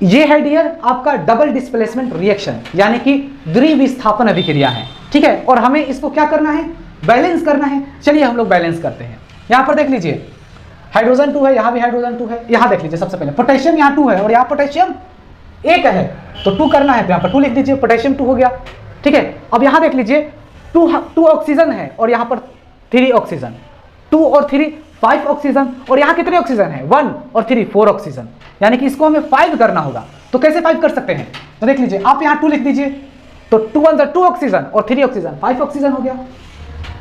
ये है डियर आपका डबल डिस्प्लेसमेंट रिएक्शन, यानी कि द्विविस्थापन अभिक्रिया है, ठीक है। और हमें इसको क्या करना है, बैलेंस करना है। चलिए हम लोग बैलेंस करते हैं। यहाँ पर देख लीजिए हाइड्रोजन 2 है, यहाँ भी हाइड्रोजन 2 है। यहाँ देख लीजिए सबसे पहले पोटेशियम यहाँ 2 है और यहाँ पोटेशियम 1 है, तो 2 करना है, तो यहाँ पर 2 लिख दीजिए, पोटेशियम 2 हो गया, ठीक है। अब यहाँ देख लीजिए 2 ऑक्सीजन है और यहाँ पर 3 ऑक्सीजन, 2 और 3 5 ऑक्सीजन, और यहाँ कितने ऑक्सीजन है 1 और 3 4 ऑक्सीजन, यानी कि इसको हमें 5 करना होगा। तो कैसे 5 कर सकते हैं, तो देख लीजिए आप यहाँ 2 लिख दीजिए, तो 2 1 2 ऑक्सीजन और 3 ऑक्सीजन 5 ऑक्सीजन हो गया।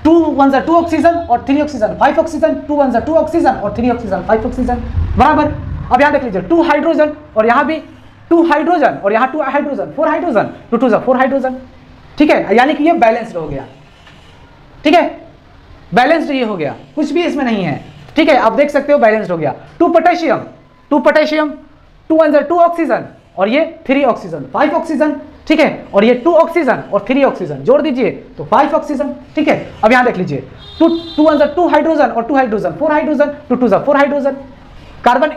2 1 2 ऑक्सीजन और 3 ऑक्सीजन 5 ऑक्सीजन, 2 1 2 ऑक्सीजन और 3 ऑक्सीजन 5 ऑक्सीजन बराबर। अब यहाँ देख लीजिए 2 हाइड्रोजन और यहाँ भी 2 हाइड्रोजन और यहाँ 2 हाइड्रोजन 4 हाइड्रोजन, 2 2 4 हाइड्रोजन, ठीक है, यानी कि ये बैलेंस्ड हो गया, ठीक है, बैलेंस्ड ये हो गया, कुछ भी इसमें नहीं है, ठीक है। आप देख सकते हो बैलेंस्ड हो गया। 2 पोटेशियम 2 1 2 ऑक्सीजन और ये 3 ऑक्सीजन 5 ऑक्सीजन, ठीक है, और ये 2 ऑक्सीजन और 3 ऑक्सीजन जोड़ दीजिए तो 5 ऑक्सीजन, ठीक है। अब यहाँ देख लीजिए 2 1 2 हाइड्रोजन और 2 हाइड्रोजन 4 हाइड्रोजन, 2 2 4 हाइड्रोजन, कार्बन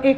1,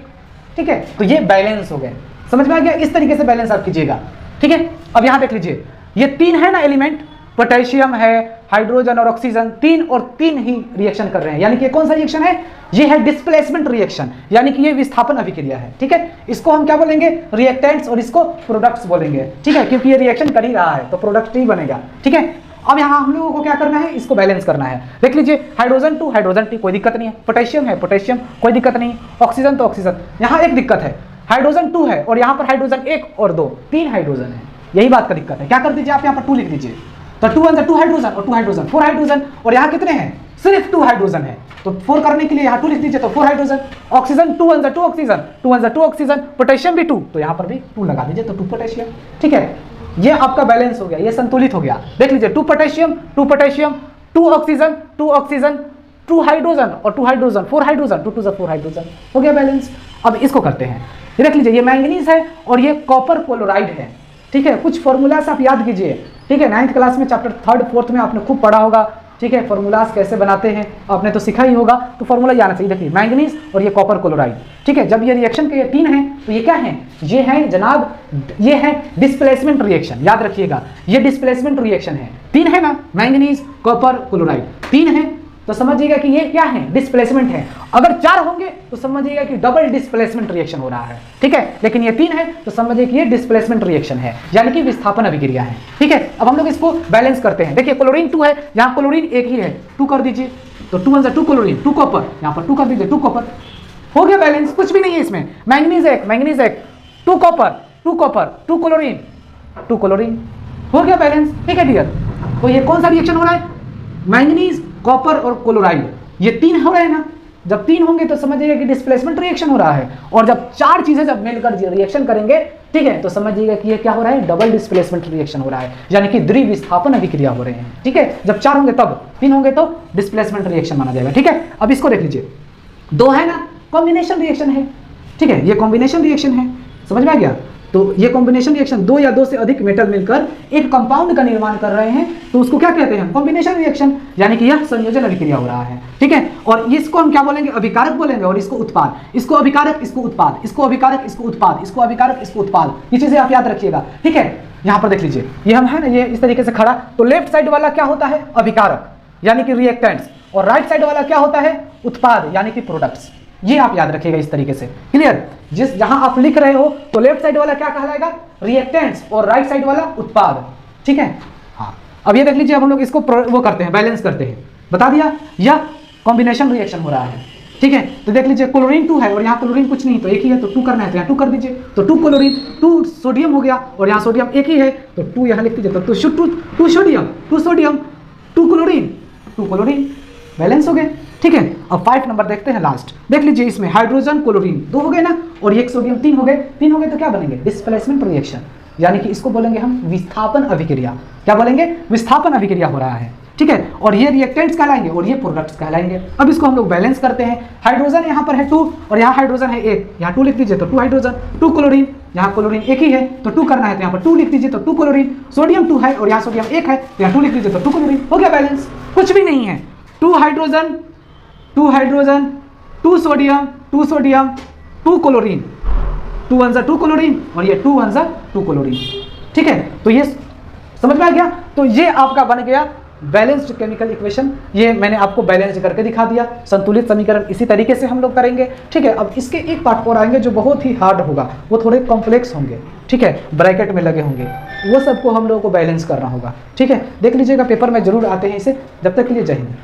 ठीक है। तो ये बैलेंस हो गए, समझ में आ गया। इस तरीके से बैलेंस आप कीजिएगा, ठीक है। अब यहाँ देख लीजिए ये 3 है ना एलिमेंट, पोटेशियम है, हाइड्रोजन और ऑक्सीजन, 3 और 3 ही रिएक्शन कर रहे हैं, यानी कि कौन सा रिएक्शन है, ये है डिस्प्लेसमेंट रिएक्शन, यानी कि ये विस्थापन अभिक्रिया है, ठीक है। इसको हम क्या बोलेंगे, रिएक्टेंट्स, और इसको प्रोडक्ट्स बोलेंगे, ठीक है, क्योंकि ये रिएक्शन कर ही रहा है तो प्रोडक्ट ही बनेगा, ठीक है। अब यहाँ हम लोगों को क्या करना है, इसको बैलेंस करना है। देख लीजिए हाइड्रोजन 2 हाइड्रोजन 3 कोई दिक्कत नहीं है, पोटेशियम है पोटेशियम कोई दिक्कत नहीं, ऑक्सीजन तो ऑक्सीजन। यहाँ एक दिक्कत है, हाइड्रोजन 2 है और यहाँ पर हाइड्रोजन 1 और 2 3 हाइड्रोजन है, यही बात का दिक्कत है। क्या कर दीजिए आप यहाँ पर 2 लिख दीजिए, तो 2 1 2 हाइड्रोजन और 2 हाइड्रोजन 4 हाइड्रोजन, और यहाँ कितने हैं, सिर्फ 2 हाइड्रोजन है, तो 4 करने के लिए यहाँ 2 लिख दीजिए, तो 4 hydrogen. Oxygen 2 1 2 oxygen, 2 1 2 oxygen, potassium भी 2, तो यहाँ पर भी 2 लगा दीजिए, तो 2 पोटेशियम, ठीक है। ये आपका बैलेंस हो गया, ये संतुलित हो गया। देख लीजिए 2 पोटेशियम 2 ऑक्सीजन 2 हाइड्रोजन और 2 हाइड्रोजन 4 हाइड्रोजन, 2 2 4 हाइड्रोजन, हो गया बैलेंस। अब इसको करते हैं, ये देख लीजिए ये मैंगनीज है और ये कॉपर क्लोराइड है, ठीक है। कुछ फॉर्मूलास आप याद कीजिए, ठीक है, 9th क्लास में चैप्टर 3rd 4th में आपने खूब पढ़ा होगा, ठीक है। फॉर्मूलास कैसे बनाते हैं आपने तो सीखा ही होगा, तो फॉर्मूला याद आना चाहिए। देखिए मैंगनीज और ये कॉपर क्लोराइड, ठीक है। जब ये रिएक्शन के ये 3 हैं तो ये क्या है, ये है जनाब, ये है डिस्प्लेसमेंट रिएक्शन, याद रखिएगा ये डिस्प्लेसमेंट रिएक्शन है। 3 है ना, मैंगनीज कॉपर क्लोराइड 3 है, तो समझिएगा कि ये क्या है, डिस्प्लेसमेंट है। अगर 4 होंगे तो समझिएगा कि डबल डिस्प्लेसमेंट रिएक्शन हो रहा है, ठीक है। लेकिन ये 3 है तो समझिए कि ये डिस्प्लेसमेंट रिएक्शन है, यानी कि विस्थापन अभिक्रिया है, ठीक है। अब हम लोग इसको बैलेंस करते हैं। देखिए क्लोरीन 2 है, यहाँ क्लोरीन 1 ही है, 2 कर दीजिए, तो 2 1 2 क्लोरीन 2 कॉपर, यहाँ पर 2 कर दीजिए, 2 कॉपर, हो गया बैलेंस, कुछ भी नहीं है इसमें। मैंगनीज 1 2 कॉपर 2 क्लोरीन 2 क्लोरीन, हो गया बैलेंस, ठीक है डियर। तो ये कौन सा रिएक्शन हो रहा है, मैंगनीज कॉपर और क्लोराइड, ये 3 हो रहे हैं ना। जब 3 होंगे तो समझिएगा कि डिस्प्लेसमेंट रिएक्शन हो रहा है, और जब 4 चीजें जब मिलकर रिएक्शन करेंगे, ठीक है, तो समझिएगा कि ये क्या हो रहा है, डबल डिस्प्लेसमेंट रिएक्शन हो रहा है, यानी कि द्विविस्थापन अभिक्रिया हो रहे हैं, ठीक है। जब 4 होंगे तब, 3 होंगे तो डिस्प्लेसमेंट रिएक्शन माना जाएगा, ठीक है। अब इसको देख लीजिए 2 है ना, कॉम्बिनेशन रिएक्शन है, ठीक है, ये कॉम्बिनेशन रिएक्शन है, समझ में आ गया। तो ये कॉम्बिनेशन रिएक्शन 2 या 2 से अधिक मेटल मिलकर एक कंपाउंड का निर्माण कर रहे हैं, तो उसको क्या कहते हैं, कॉम्बिनेशन रिएक्शन, यानी कि यह संयोजन अभिक्रिया हो रहा है, ठीक है। और इसको हम क्या बोलेंगे, अभिकारक बोलेंगे, और इसको उत्पाद, इसको अभिकारक इसको उत्पाद, इसको अभिकारक इसको उत्पाद, इसको अभिकारक इसको उत्पाद, ये चीजें आप याद रखिएगा, ठीक है। यहाँ पर देख लीजिए ये हम है ना, ये इस तरीके से खड़ा, तो लेफ्ट साइड वाला क्या होता है, अभिकारक यानी कि रिएक्टेंट्स, और राइट साइड वाला क्या होता है, उत्पाद यानी कि प्रोडक्ट्स। ये आप याद रखिएगा इस तरीके से, क्लियर। जिस जहां आप लिख रहे हो तो लेफ्ट साइड वाला क्या कहलाएगा, रिएक्टेंट्स, और राइट साइड वाला उत्पाद, ठीक है। हाँ अब ये देख लीजिए, अब हम लोग इसको वो करते हैं, बैलेंस करते हैं, बता दिया, यह कॉम्बिनेशन रिएक्शन हो रहा है, ठीक है। तो देख लीजिए क्लोरीन 2 है और यहाँ क्लोरीन कुछ नहीं, तो एक ही है, तो 2 करना है तो यहाँ 2 कर दीजिए, तो 2 क्लोरीन 2 सोडियम हो गया, और यहाँ सोडियम एक ही है तो 2 यहाँ लिख दीजिए, तो 2 सोडियम 2 क्लोरीन बैलेंस हो गए, ठीक है। अब 5 नंबर देखते हैं लास्ट, देख लीजिए इसमें हाइड्रोजन क्लोरीन 2 हो गए ना, और एक सोडियम 3 हो गए, 3 हो गए तो क्या बनेंगे, डिस्प्लेसमेंट रिएक्शन, यानी कि इसको बोलेंगे हम विस्थापन अभिक्रिया, क्या बोलेंगे, विस्थापन अभिक्रिया हो रहा है, ठीक है। और ये रिएक्टेंट्स कहलाएंगे और ये प्रोडक्ट्स कहलाएंगे। अब इसको हम लोग बैलेंस करते हैं, हाइड्रोजन यहाँ पर है 2 और यहाँ हाइड्रोजन है 1, यहाँ 2 लिख दीजिए, तो 2 हाइड्रोजन 2 क्लोरीन, यहाँ क्लोरीन एक ही है तो 2 करना है तो यहाँ पर 2 लिख दीजिए, तो 2 क्लोरीन, सोडियम 2 है और यहाँ सोडियम 1 है तो यहाँ 2 लिख दीजिए, तो 2 क्लोरीन, हो गया बैलेंस, कुछ भी नहीं है। 2 हाइड्रोजन 2 सोडियम 2 क्लोरीन, 2 1 2 क्लोरीन और ये 2 1 2 क्लोरीन। ठीक है, तो ये समझ में आ गया। तो ये आपका बन गया बैलेंस्ड केमिकल इक्वेशन। ये मैंने आपको बैलेंस करके दिखा दिया। संतुलित समीकरण इसी तरीके से हम लोग करेंगे। ठीक है, अब इसके एक पार्ट और आएंगे जो बहुत ही हार्ड होगा, वो थोड़े कॉम्प्लेक्स होंगे। ठीक है, ब्रैकेट में लगे होंगे, वो सबको हम लोगों को बैलेंस करना होगा। ठीक है, देख लीजिएगा, पेपर में जरूर आते हैं इसे। जब तक के लिए जय हिंद।